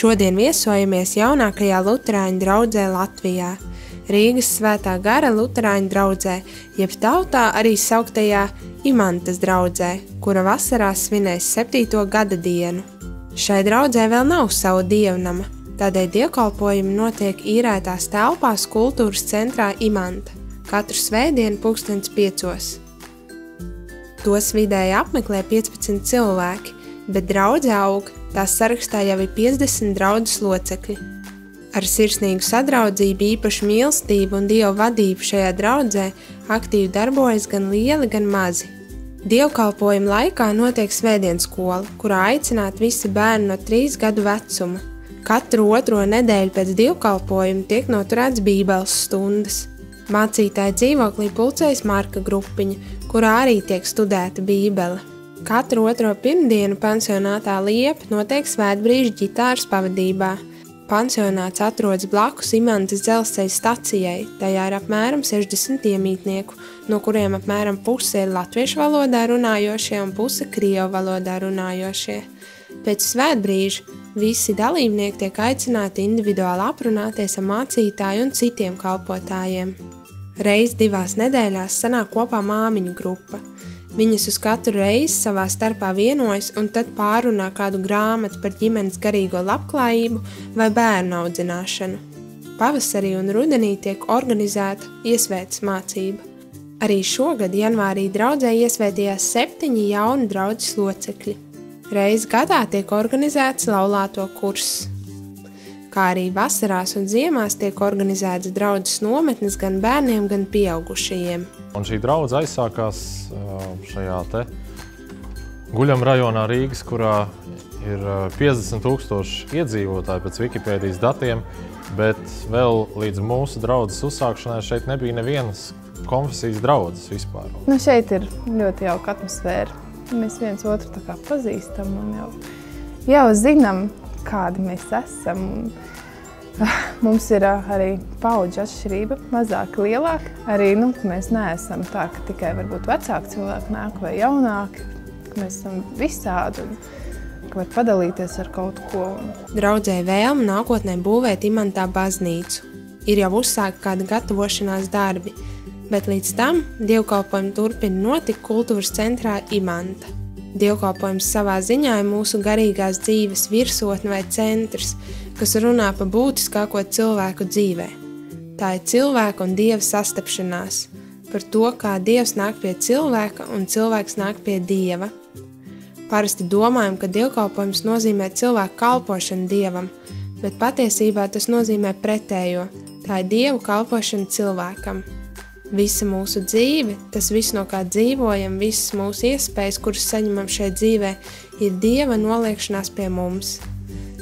Šodien viesojamies jaunākajā luterāņu draudzē Latvijā, Rīgas Svētā gara luterāņu draudzē, jeb tautā arī sauktajā Imantas draudzē, kura vasarā svinēs 7. gada dienu. Šai draudzē vēl nav savu dievnama, tādēļ dievkalpojumi notiek īrētās telpās kultūras centrā Imanta, katru svētdienu 5:00. Tos vidēji apmeklē 15 cilvēki, bet draudze aug, tās sarakstā jau ir 50 draudzes locekļi. Ar sirsnīgu sadraudzību, īpašu mīlestību un Dievu vadību šajā draudzē aktīvi darbojas gan lieli, gan mazi. Dievkalpojuma laikā notiek svētdienskola, kurā aicināti visi bērni no 3 gadu vecuma. Katru otro nedēļu pēc dievkalpojuma tiek noturēts bībeles stundas. Mācītāju dzīvoklī pulcējas Marka grupiņa, kurā arī tiek studēta bībele. Katru otro pirmdienu pansionātā Liepa notiek svētbrīžu ģitāras pavadībā. Pansionāts atrodas blakus Imantas dzelzceļa stacijai, tajā ir apmēram 60 iemītnieku, no kuriem apmēram puse ir latviešu valodā runājošie un puse krievu valodā runājošie. Pēc svētbrīža visi dalībnieki tiek aicināti individuāli aprunāties ar mācītāju un citiem kalpotājiem. Reiz 2 nedēļās sanāk kopā māmiņu grupa. Viņas uz katru reizi savā starpā vienojas un tad pārunā kādu grāmatu par ģimenes garīgo labklājību vai bērnu audzināšanu. Pavasarī un rudenī tiek organizēta iesvētes mācība. Arī šogad janvārī draudzē iesvētījās 7 jauni draudzes locekļi. Reiz gadā tiek organizēts laulāto kurss. Kā arī vasarās un ziemās tiek organizētas draudzes nometnes gan bērniem, gan pieaugušajiem. Un šī draudze aizsākās šajā te Guļama rajonā Rīgas, kurā ir 50 000 iedzīvotāji pēc Wikipēdijas datiem, bet vēl līdz mūsu draudzes uzsākšanai šeit nebija nevienas konfesijas draudzes vispār. Šeit ir ļoti jauka atmosfēra. Mēs viens otru tā kā pazīstam un jau zinām, kādi mēs esam. Mums ir arī paudžu atšķirība, mazāk, lielāka. Arī mēs neesam tā, ka tikai varbūt vecāki cilvēki nāk vai jaunāki. Mēs esam visādi un ka var padalīties ar kaut ko. Draudzē vēlme nākotnē būvēt Imantā baznīcu. Ir jau uzsākti kādi gatavošanās darbi, bet līdz tam dievkalpojumi turpina notikt kultūras centrā Imanta. Dievkalpojums savā ziņā ir mūsu garīgās dzīves virsotne vai centrs, kas runā par būtiskāko cilvēku dzīvē. Tā ir cilvēka un Dieva sastapšanās, par to, kā Dievs nāk pie cilvēka un cilvēks nāk pie Dieva. Parasti domājam, ka dievkalpojums nozīmē cilvēku kalpošanu Dievam, bet patiesībā tas nozīmē pretējo. Tā ir Dievu kalpošana cilvēkam. Visa mūsu dzīve, tas viss, no kā dzīvojam, visas mūsu iespējas, kuras saņemam šai dzīvē, ir Dieva noliekšanās pie mums.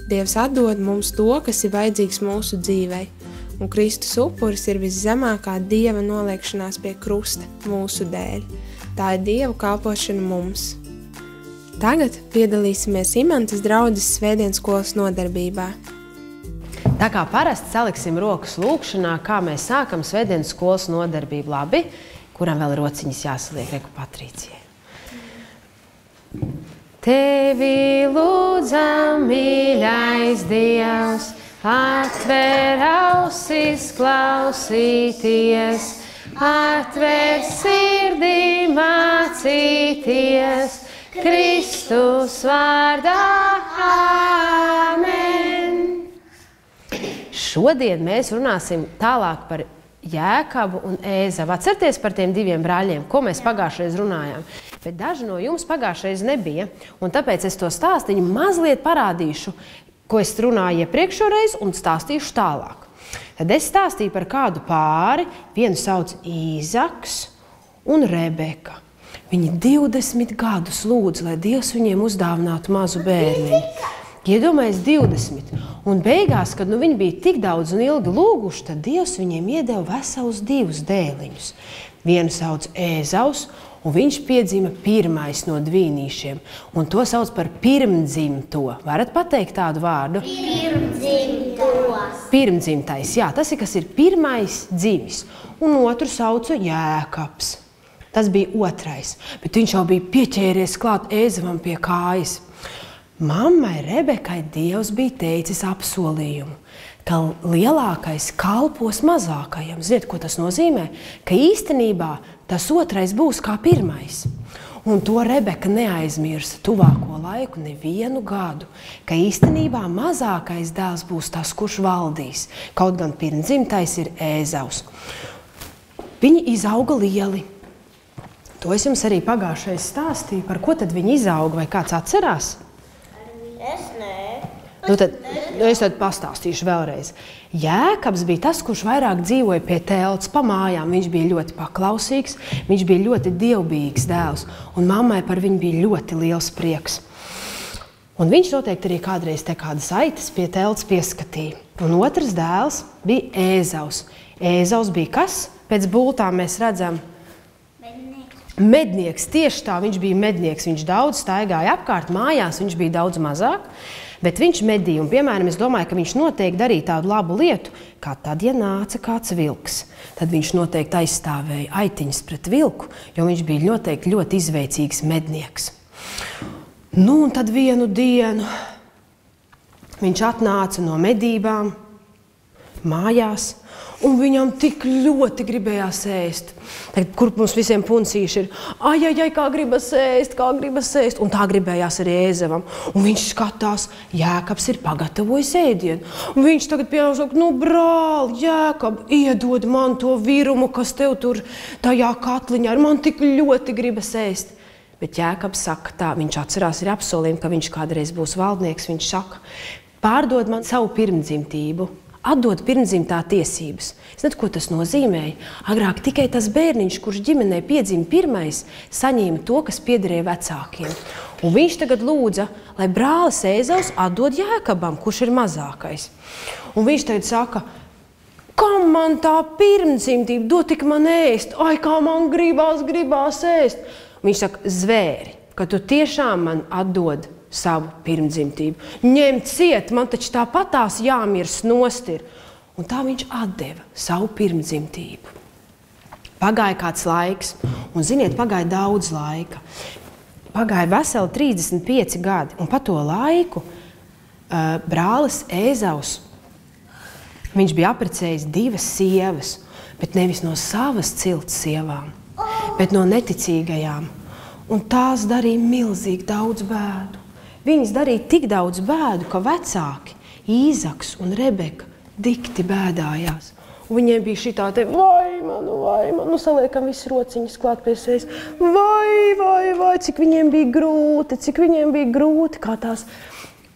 Dievs atdod mums to, kas ir vajadzīgs mūsu dzīvei, un Kristus upuris ir viszemākā Dieva noliekšanās pie krusta mūsu dēļ. Tā ir Dieva kalpošana mums. Tagad piedalīsimies Imantas draudzes svētdienskolas nodarbībā. Tā kā parasti saliksim rokas lūkšanā, kā mēs sākam svētdienskolas nodarbību. Labi, kuram vēl rociņas jāsaliek, reku Patricijai. Tevi lūdzam, mīļais Dievs, atver ausis klausīties, atver sirdī mācīties, Kristus vārdā, āmen! Šodien mēs runāsim tālāk par Jēkabu un Ēzavu. Atcerieties par tiem 2 brāļiem, ko mēs pagājušreiz runājām. Bet daži no jums pagājušreiz nebija, un tāpēc es to stāstiņu mazliet parādīšu, ko es runāju iepriekšoreiz un stāstīšu tālāk. Tad es stāstīju par kādu pāri, vienu sauc Īzaks un Rebeka. Viņi 20 gadus lūdza, lai Dievs viņiem uzdāvinātu mazu bērniņu. Iedomājies 20. Un beigās, kad viņi bija tik daudz un ilgi lūguši, tad Dievs viņiem iedeva veselus 2 dēliņus. Vienu sauc Ēzavs, un viņš piedzima pirmais no dvīnīšiem. Un to sauc par pirmdzimto. Varat pateikt tādu vārdu? Pirmdzimtos. Pirmdzimtais, jā, tas ir, kas ir pirmais dzimis. Un otru sauca Jēkabs. Tas bija otrais, bet viņš jau bija pieķēries klāt Ēzavam pie kājas. Mammai Rebekai Dievs bija teicis apsolījumu, ka lielākais kalpos mazākajam. Ziniet, ko tas nozīmē? Ka īstenībā tas otrais būs kā pirmais. Un to Rebeka neaizmirsa tuvāko laiku, nevienu gadu, ka īstenībā mazākais dēls būs tas, kurš valdīs. Kaut gan pirmdzimtais ir Ēzavs. Viņi izauga lieli. To es jums arī pagājušais stāstīju, par ko tad viņi izauga, vai kāds atcerās? Es nē. Es tad pastāstīšu vēlreiz. Jēkabs bija tas, kurš vairāk dzīvoja pie telts pa mājām. Viņš bija ļoti paklausīgs, viņš bija ļoti dievbijīgs dēls, un mammai par viņu bija ļoti liels prieks. Un viņš noteikti arī kādreiz te kādas aitas pie telts pieskatīja. Un otrs dēls bija Ēzavs. Ēzavs bija kas? Pēc bultām mēs redzam mednieks. Tieši tā, viņš bija mednieks. Viņš daudz staigāja apkārt mājās, viņš bija daudz mazāk. Bet viņš medīja, un, piemēram, es domāju, ka viņš noteikti darīja tādu labu lietu, kā tad, ja nāca kāds vilks. Tad viņš noteikti aizstāvēja aitiņas pret vilku, jo viņš bija noteikti ļoti izveicīgs mednieks. Nu, un tad vienu dienu viņš atnāca no medībām mājās, un viņam tik ļoti gribējās ēst. Tagad, kur mums visiem puncīši ir, ai, kā gribas ēst, un tā gribējās arī Ēzavam. Un viņš skatās, Jēkabs ir pagatavojis ēdienu. Un viņš tagad pienāca, brāl, Jēkab, iedod man to virumu, kas tev tur tajā katliņā ir, man tik ļoti gribas ēst. Bet Jēkabs saka tā, viņš atcerās arī apsolījumu, ka viņš kādreiz būs valdnieks, viņš saka, pārdod man savu pirmdzimtību. Atdod pirmdzimtā tiesības. Zināt, ko tas nozīmēja? Agrāk tikai tas bērniņš, kurš ģimenē piedzima pirmais, saņēma to, kas piederēja vecākiem. Un viņš tagad lūdza, lai brālis Ēzavs atdod Jēkabam, kurš ir mazākais. Un viņš tagad saka, kam man tā pirmdzimtība, dod tik man ēst, ai, kā man gribās ēst. Viņš saka, zvēri, ka tu tiešām man atdod savu pirmdzimtību. Ņem ciet, man taču tāpatās jāmirs nost ir. Un tā viņš atdeva savu pirmdzimtību. Pagāja kāds laiks, un ziniet, pagāja daudz laika. Pagāja veseli 35 gadi, un pa to laiku brālis Ēzavs, viņš bija apprecējis 2 sievas, bet nevis no savas cilts sievām, bet no neticīgajām. Un tās darīja milzīgi daudz bēdu. Viņas darīja tik daudz bēdu, ka vecāki, Īzaks un Rebeka, dikti bēdājās. Un viņiem bija šitā te, vai manu, saliekam visi rociņas klāt pie sejas. Vai, cik viņiem bija grūti, kā tās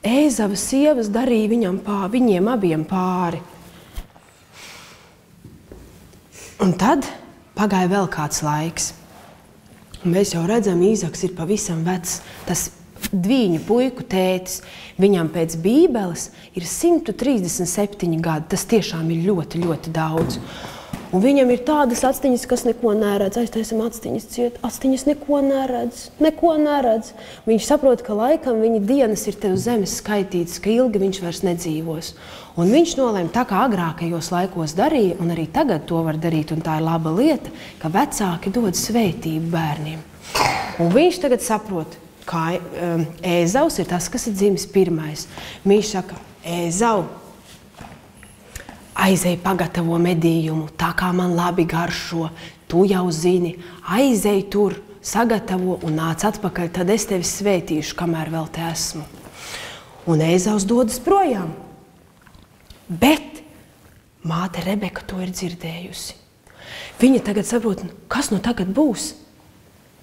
Ēzavas sievas darīja viņiem abiem pāri. Un tad pagāja vēl kāds laiks. Un mēs jau redzam, Īzaks ir pavisam vecs, tas dvīņu puiku tētis. Viņam pēc Bībeles ir 137 gadi. Tas tiešām ir ļoti, ļoti daudz. Un viņam ir tādas astiņas, kas neko neredz. Aiztaisam astiņas ciet. Astiņas neko neredz. Viņš saprot, ka laikam viņa dienas ir te uz zemes skaitītas, ka ilgi viņš vairs nedzīvos. Un viņš nolēma, tā kā agrākajos laikos darīja, un arī tagad to var darīt, un tā ir laba lieta, ka vecāki dod svētību bērniem. Un viņš tagad saprot, kā Ēzavs ir tas, kas ir dzimis pirmais. Viņš saka, Ēzau, aizej pagatavo medījumu, tā kā man labi garšo, tu jau zini, aizej tur, sagatavo un nāc atpakaļ, tad es tevi svētīšu, kamēr vēl te esmu. Un Ēzavs dodas projām. Bet māte Rebeka to ir dzirdējusi. Viņa tagad saprot, kas nu tagad būs?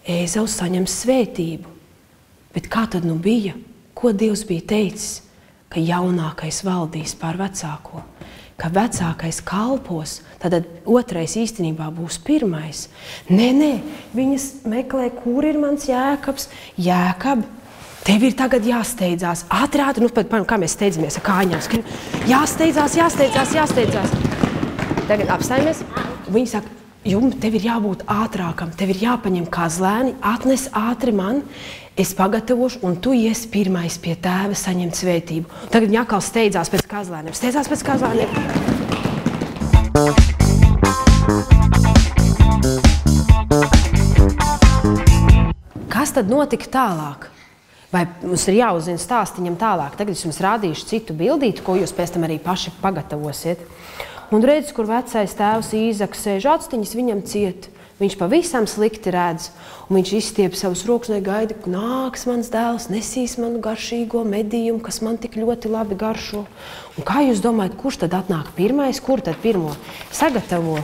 Ēzavs saņem svētību. Bet kā tad nu bija? Ko Dievs bija teicis? Ka jaunākais valdīs pār vecāko. Ka vecākais kalpos, tad otrais īstenībā būs pirmais. Nē, viņas meklē, kur ir mans Jēkabs. Jēkab, tev ir tagad jāsteidzās. Ātri, kā mēs steidzamies ar kājām. Jāsteidzās. Tagad apstājamies. Viņi saka, tev ir jābūt ātrākam, tev ir jāpaņem kazlēni, atnes ātri man, es pagatavošu, un tu iesi pirmais pie tēva saņemt svētību. Tagad viņa atkal steidzās pēc kazlēniem. Kas tad notika tālāk? Vai mums ir jāuzzina stāstiņam tālāk? Tagad es jums rādīšu citu bildīti, ko jūs pēc tam arī paši pagatavosiet. Un redz, kur vecais tēvs Īzaks sēž actiņas, viņam ciet. Viņš pavisam slikti redz, un viņš izstiep savus rokas un gaida, ka nāks mans dēls, nesīs manu garšīgo medījumu, kas man tik ļoti labi garšo. Un kā jūs domājat, kurš tad atnāk pirmais, kur tad pirmo sagatavo?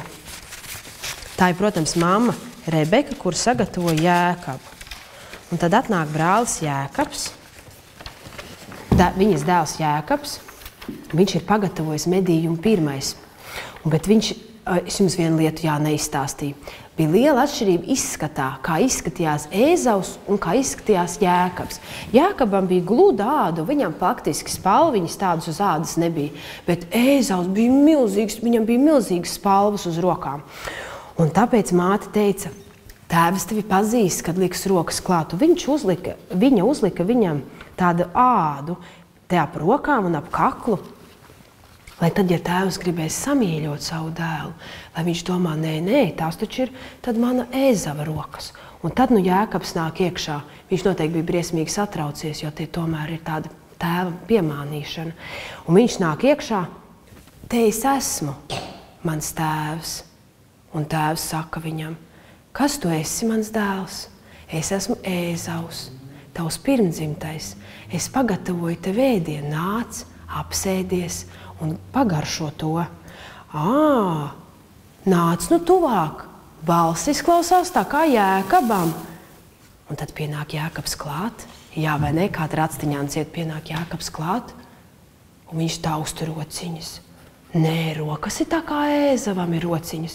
Tā ir, protams, mamma Rebeka, kur sagatavo Jēkabu. Un tad atnāk brālis Jēkabs, viņas dēls Jēkabs, viņš ir pagatavojis medījumu pirmais. Bet viņš, es jums vienu lietu neizstāstīju, bija liela atšķirība izskatā, kā izskatījās Ēzavs un kā izskatījās Jēkabs. Jēkabam bija gluda āda, viņam faktiski spalviņas tādas uz ādas nebija, bet Ēzavs bija milzīgs, viņam bija milzīgas spalvas uz rokām. Un tāpēc māte teica, tēvs tevi pazīst, kad liks rokas klāt. Viņa uzlika viņam tādu ādu te ap rokām un ap kaklu, lai tad, ja tēvs gribēs samīļot savu dēlu, lai viņš domā, nē, tās taču ir tad mana Ēzava rokas. Un tad, Jēkabs nāk iekšā. Viņš noteikti bija briesmīgi satraucies, jo tie tomēr ir tāda tēva piemānīšana. Un viņš nāk iekšā, te es esmu, mans tēvs. Un tēvs saka viņam, kas tu esi, mans dēls? Es esmu Ēzavs, tavs pirmdzimtais. Es pagatavoju tev ēdienu, nāc, apsēdies un pagaršo to. Nāc tuvāk. Balss izklausās tā kā Jēkabam. Un tad pienāk Jēkabs klāt. Jā, vai ne, kā tractiņām ciet pienāk Jēkabs klāt. Un viņš tā uztur rociņas. Nē, rokas ir tā kā Ēzavam ir rociņas.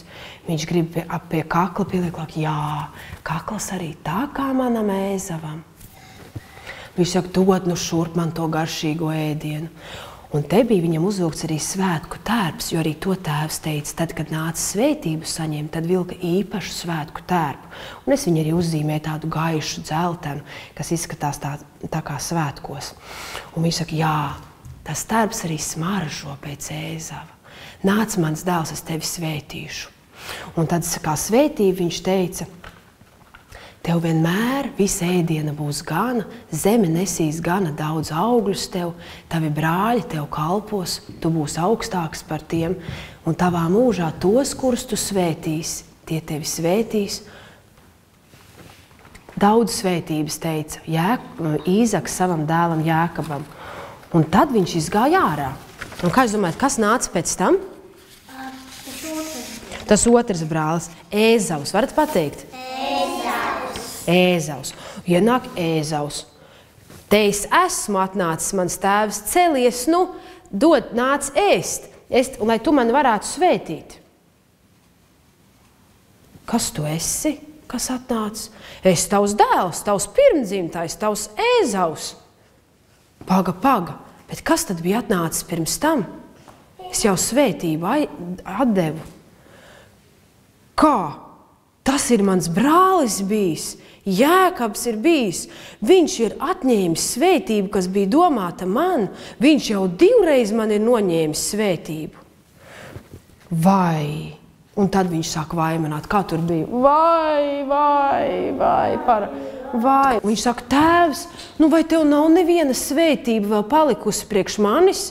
Viņš grib pie kakla pielieklāk. Jā, kakls arī tā kā manam Ēzavam. Viņš saka, dod šurp man to garšīgo ēdienu. Un te bija viņam uzvilkts arī svētku tērps, jo arī to tēvs teica, tad, kad nāca svētību saņemt, tad vilka īpašu svētku tērpu. Un es viņu arī uzzīmēju tādu gaišu dzeltenu, kas izskatās tā kā svētkos. Un viņš saka, jā, tas tērps arī smaržo pēc Ēzava. Nāc, mans dēls, es tevi svētīšu. Un tad, kā svētību, viņš teica, tev vienmēr visa ēdiena būs gana, zeme nesīs gana daudz augļus tev, tavi brāļi tev kalpos, tu būsi augstāks par tiem, un tavā mūžā tos, kurus tu svētīsi, tie tevi svētīs. Daudz svētības teica Īzaks savam dēlam Jēkabam. Un tad viņš izgāja ārā. Un kā jūs domājat, kas nāca pēc tam? Tas otrs brālis, Ēzavs. Varat pateikt? Ēzavs. Ienāk Ēzavs. Te es esmu atnācis, mans tēvs, celies, nāc ēst, lai tu mani varētu svētīt. Kas tu esi? Kas atnācis? Es tavs dēls, tavs pirmdzimtais, tavs Ēzavs. Paga, bet kas tad bija atnācis pirms tam? Es jau svētību atdevu. Kā? Tas ir mans brālis bijis, Jēkabs ir bijis. Viņš ir atņēmis svētību, kas bija domāta man. Viņš jau 2 reizes man ir noņēmis svētību. Vai? Un tad viņš sāk vaimanāt, kā tur bija. Vai. Un viņš saka, tēvs, vai tev nav neviena svētība vēl palikusi priekš manis?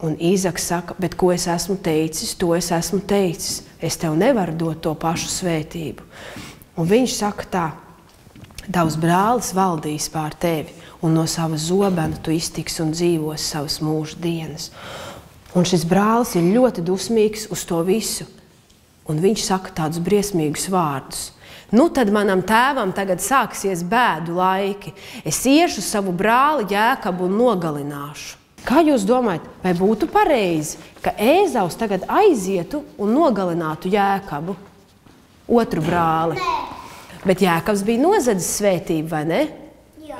Un Īzaks saka, bet ko es esmu teicis, to es esmu teicis. Es tev nevaru dot to pašu svētību. Un viņš saka tā, tavs brālis valdīs pār tevi, un no sava zobena tu iztiksi un dzīvos savas mūža dienas. Un šis brālis ir ļoti dusmīgs uz to visu. Un viņš saka tādus briesmīgus vārdus. Tad manam tēvam tagad sāksies bēdu laiki. Es iešu savu brāli Jēkabu un nogalināšu. Kā jūs domājat, vai būtu pareizi, ka Ēzavs tagad aizietu un nogalinātu Jēkabu, otru brāli? Nē. Bet Jēkabs bija nozadzis svētību, vai ne? Jā.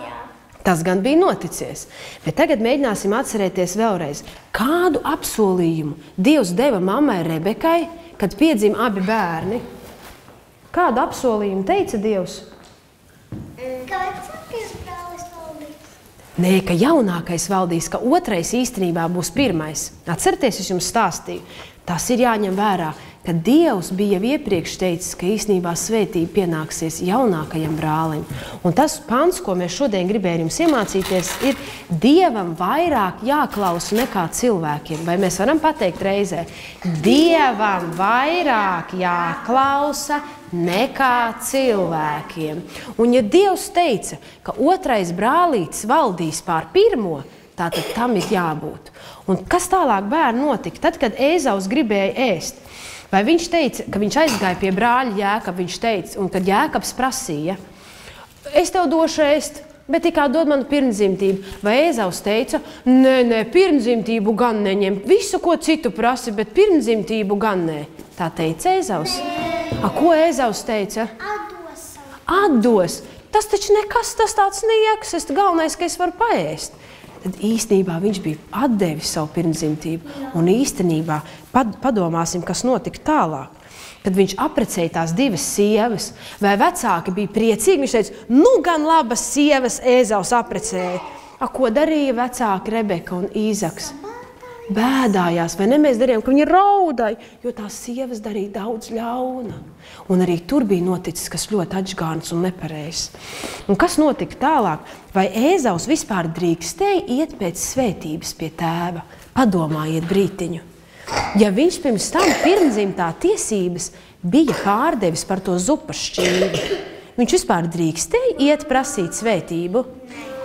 Tas gan bija noticies. Bet tagad mēģināsim atcerēties vēlreiz, kādu apsolījumu Dievs deva mammai Rebekai, kad piedzima abi bērni. Kādu apsolījumu teica Dievs? Ka vecākais brālis valdīs. Nē, ka jaunākais valdīs, ka otrais īstenībā būs pirmais. Atcerieties, es jums stāstīju. Tas ir jāņem vērā. ka Dievs bija jau iepriekš teicis, ka īstenībā svētība pienāksies jaunākajam brālim. Un tas pants, ko mēs šodien gribējām jums iemācīties, ir Dievam vairāk jāklausa nekā cilvēkiem. Vai mēs varam pateikt reizē? Dievam vairāk jāklausa nekā cilvēkiem. Un ja Dievs teica, ka otrais brālītis valdīs pār pirmo, tātad tam ir jābūt. Un kas tālāk bērni notika? Tad, kad Ēzaus gribēja ēst, vai viņš teica, ka viņš aizgāja pie brāļa Jēkaba, viņš teica, un kad Jēkabs prasīja, es tev došu ēst, bet tikai dod manu pirmdzimtību. Vai Ēzaus teica, nē, pirmdzimtību gan neņem, visu, ko citu prasi, bet pirmdzimtību gan nē. Tā teica Ēzaus. Ko Ēzaus teica? Atdos. Tas taču nekas, tas tāds nieks, galvenais, ka es varu paēst. Tad īstenībā viņš bija atdevis savu pirmdzimtību. Un īstenībā padomāsim, kas notika tālāk. Kad viņš apprecēja tās divas sievas, vai vecāki bija priecīgi, viņš teica, nu gan labas sievas Ēzaus apprecēja. Ko darīja vecāki Rebeka un Īzaks? Bēdājās, vai ne mēs darījām, ka viņi raudāja, jo tās sievas darīja daudz ļauna. Un arī tur bija noticis, kas ļoti atžgārns un nepareizs. Un kas notika tālāk? Vai Ēzaus vispār drīkstēja iet pēc svētības pie tēva? Padomājiet brītiņu. Ja viņš pirms tam pirmdzimtā tiesības bija pārdevis par to zupas šķīvi, viņš vispār drīkstēja iet prasīt svētību?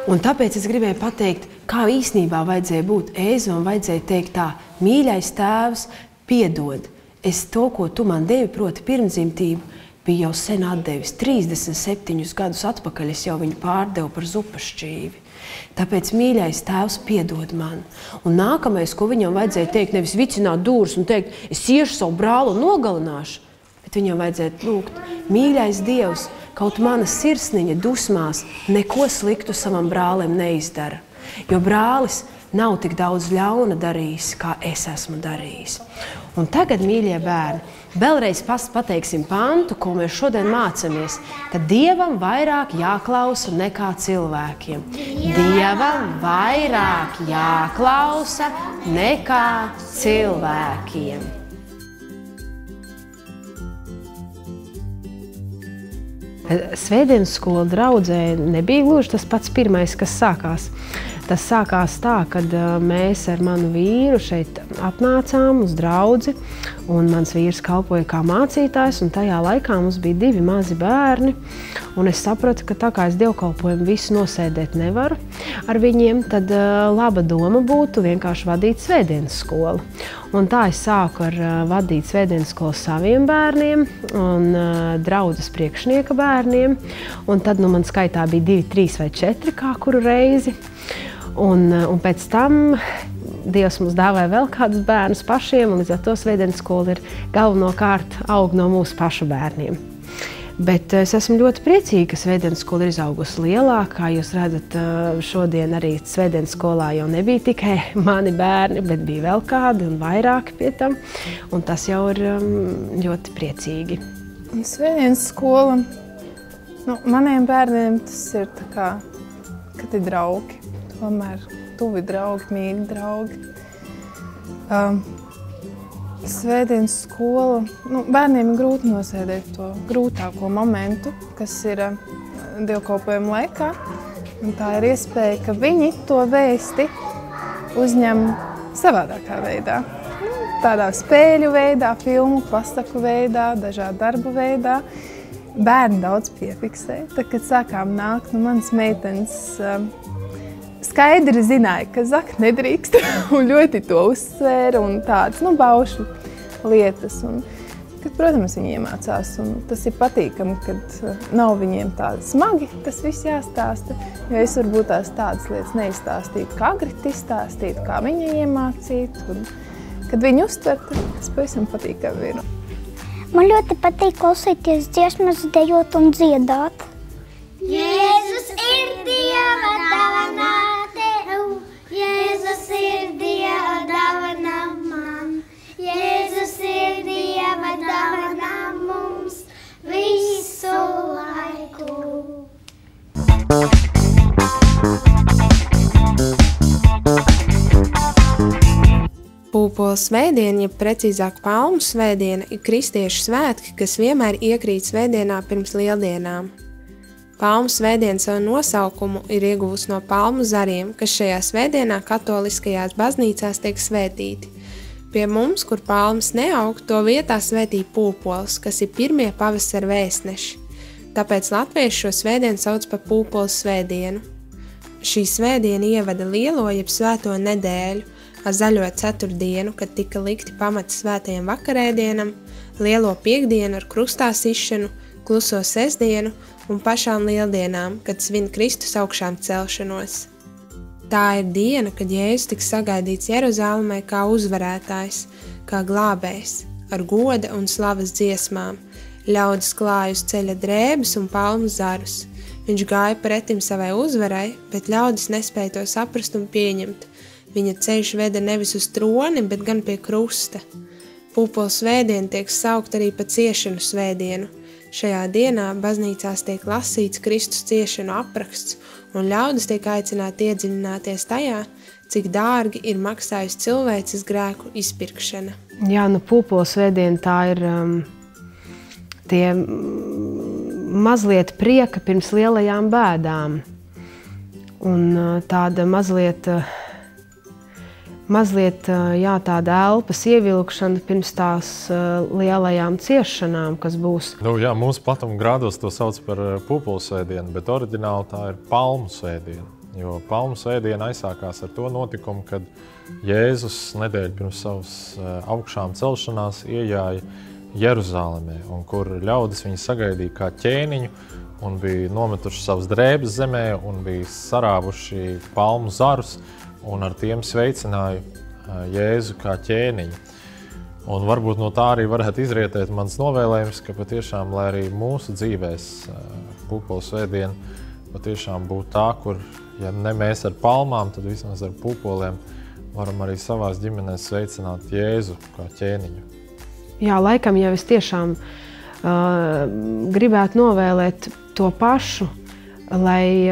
Un tāpēc es gribēju pateikt, kā īstenībā vajadzēja būt Ēzaum, vajadzēja teikt tā, mīļais tēvs, piedod, es to, ko tu man devi, proti pirmdzimtību, biju jau sen atdevis. 37 gadus atpakaļ es jau viņu pārdevu par zupas šķīvi. Tāpēc, mīļais tēvs, piedod man. Un nākamais, ko viņam vajadzēja teikt, nevis vicināt dūrus un teikt, es iešu savu brāli un nogalināšu, bet viņam vajadzēja lūgt, mīļais Dievs, kaut mana sirsniņa dusmās neko sliktu savam brālim neizdara, jo brālis nav tik daudz ļauna darījis, kā es esmu darījis. Un tagad, mīļie bērni, vēlreiz pateiksim pantu, ko mēs šodien mācamies, ka Dievam vairāk jāklausa nekā cilvēkiem. Dievam vairāk jāklausa nekā cilvēkiem. Svētdienas skola draudzē nebija gluži tas pats pirmais, kas sākās. Tas sākās tā, kad mēs ar manu vīru šeit atnācām uz draudzi, un mans vīrs kalpoja kā mācītājs, un tajā laikā mums bija 2 mazi bērni, un es sapratu, ka tā kā es dievkalpojumu visu nosēdēt nevaru ar viņiem, tad laba doma būtu vienkārši vadīt svētdienas skolu. Un tā es sāku ar vadīt svētdienas skolu saviem bērniem un draudzes priekšnieka bērniem, un tad man skaitā bija 2, 3 vai 4 kā kuru reizi. Un pēc tam Dievs mums dāvāja vēl kādus bērnus pašiem, un līdz ar to svētdienas skola ir galvenokārt aug no mūsu pašu bērniem. Bet es esmu ļoti priecīga, ka svētdienas skola ir izaugusi lielāk. Kā jūs redzat, šodien arī svētdienas skolā jau nebija tikai mani bērni, bet bija vēl kādi un vairāki pie tam, un tas jau ir ļoti priecīgi. Un svētdienas skola, maniem bērniem tas ir tā kā, kad ir draugi. Tomēr tuvi draugi, mīļi draugi. Svētdienas skola, bērniem ir grūti nosēdēt to grūtāko momentu, kas ir dievkalpojuma laikā. Un tā ir iespēja, ka viņi to vēsti uzņem savādākā veidā. Tādā spēļu veidā, filmu, pasaku veidā, dažādu darbu veidā. Bērni daudz piefiksē. Tad, kad sākām nākt, manas meitenes skaidri zināja, ka zakt nedrīkst, un ļoti to uzsvēra, un tādas, baušu lietas. Un, kad, protams, viņi iemācās, un tas ir patīkami, kad nav viņiem tādi smagi, tas viss jāstāsta, jo es varbūt tās tādas lietas neizstāstītu, kā grib izstāstīt, kā viņa iemācīt, un kad viņi uztver, tas pavisam patīkami ir. Man ļoti patīk klausīties dziesmas, dejot un dziedāt. Jēzus ir Dieva dāvana tev, Jēzus ir Dieva dāvana man, Jēzus ir Dieva dāvana mums visu laiku. Pūpoles svētdiena, ja precīzāk palmu svētdiena, ir kristiešu svētki, kas vienmēr iekrīt svētdienā pirms lieldienām. Palmu svētdiena savu nosaukumu ir ieguvusi no palmu zariem, kas šajā svētdienā katoliskajās baznīcās tiek svētīti. Pie mums, kur palmas neaug, to vietā svētī pūpoles, kas ir pirmie pavasara vēstneši. Tāpēc latvieši šo svētdienu sauc par Pūpoles svētdienu. Šī svētdiena ievada lielo jeb svēto nedēļu, ar zaļo ceturtdienu, kad tika likti pamati svētajam vakarēdienam, lielo piekdienu ar krustā sišanu, kluso sestdienu un pašām lieldienām, kad svin Kristus augšām celšanos. Tā ir diena, kad Jēzus tiks sagaidīts Jeruzālēmē kā uzvarētājs, kā glābējs, ar goda un slavas dziesmām, ļaudis klāja uz ceļa drēbes un palmu zarus. Viņš gāja pretim savai uzvarai, bet ļaudis nespēja to saprast un pieņemt. Viņa ceļš veda nevis uz troni, bet gan pie krusta. Pūpoles svētdiena tiek saukt arī par ciešanu svētdienu. Šajā dienā baznīcās tiek lasīts Kristus ciešanu apraksts, un ļaudis tiek aicināti iedziļināties tajā, cik dārgi ir maksājusi cilvēces grēku izpirkšana. Jā, Pūpoles svētdiena tā ir tie mazliet prieka pirms lielajām bēdām. Un tāda mazliet tāda elpas ievilkšana pirms tās lielajām ciešanām, kas būs. Jā, mūsu platuma grādos to sauc par Pūpoles svētdienu, bet oriģināli tā ir palmu svētdiena. Jo palmu svētdiena aizsākās ar to notikumu, kad Jēzus nedēļu pirms savas augšām celšanās iejāja Jeruzālēmē, un kur ļaudis viņu sagaidīja kā ķēniņu, un bija nometuši savas drēbes zemē, un bija sarāvuši palmu zarus, un ar tiem sveicināju Jēzu kā ķēniņu. Un varbūt no tā arī varētu izrietēt mans novēlējums, ka patiešām, lai arī mūsu dzīvēs Pūpoles svētdiena patiešām būtu tā, kur, ja ne mēs ar palmām, tad vismaz ar pūpoliem varam arī savās ģimenēs sveicināt Jēzu kā ķēniņu. Jā, laikam jau es tiešām gribētu novēlēt to pašu, lai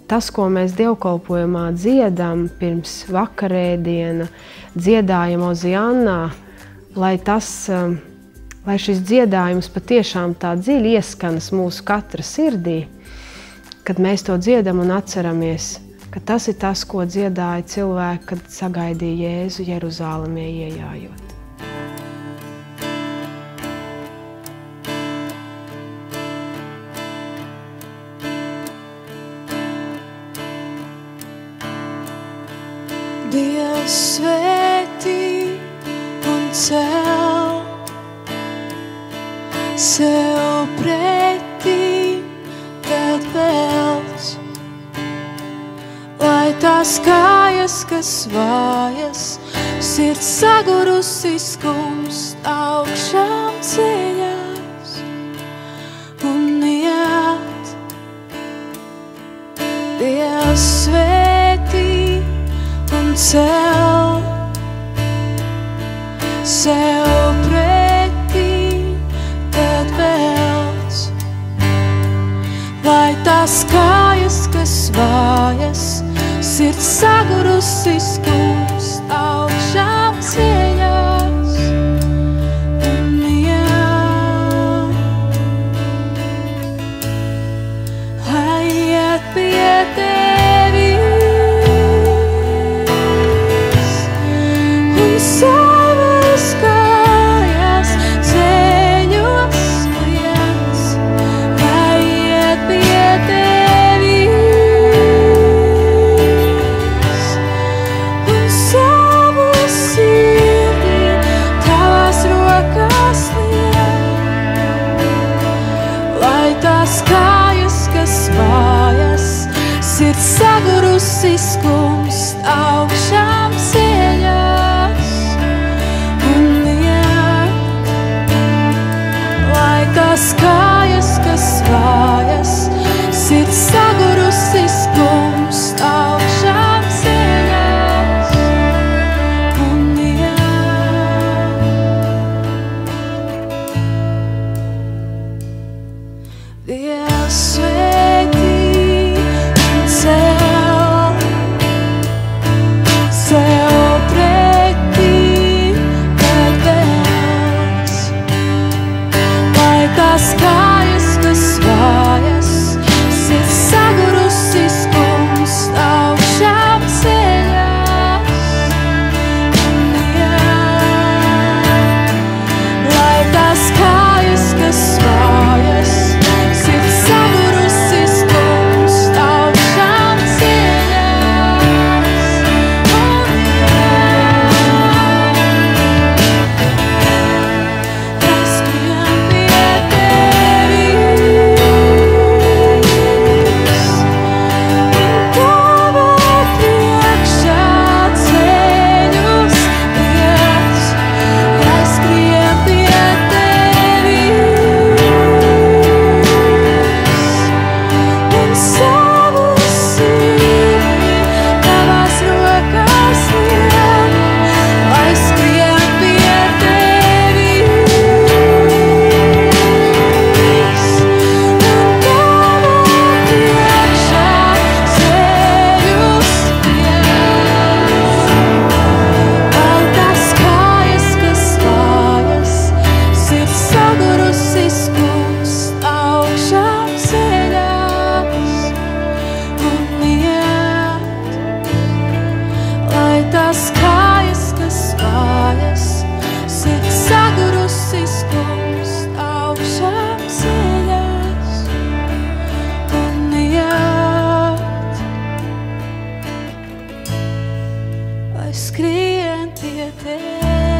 tas, ko mēs dievkalpojumā dziedam pirms vakarēdiena, dziedājam Oziannā, lai šis dziedājums patiešām tā dziļi ieskanas mūsu katra sirdī, kad mēs to dziedam un atceramies, ka tas ir tas, ko dziedāja cilvēki, kad sagaidīja Jēzu Jeruzālēmē iejājot. Dievs svētī un cel sev pretī, kad velts, lai tās kājas, kas vājas, sirds sagurusi skumst augšām ceļās un iet. Dievs svētī un cel sev pretī, kad velts, lai tās kājas, kas vājas, sirds sagurusi skumst augšām ceļās un iet. Lai iet pie tevis un savas kājas ceļos liec, lai iet pie tevis un savas tās kājas, kas vājas, sirds sagurusi skumst augšām ceļās un iet, vai skrien pie tevis.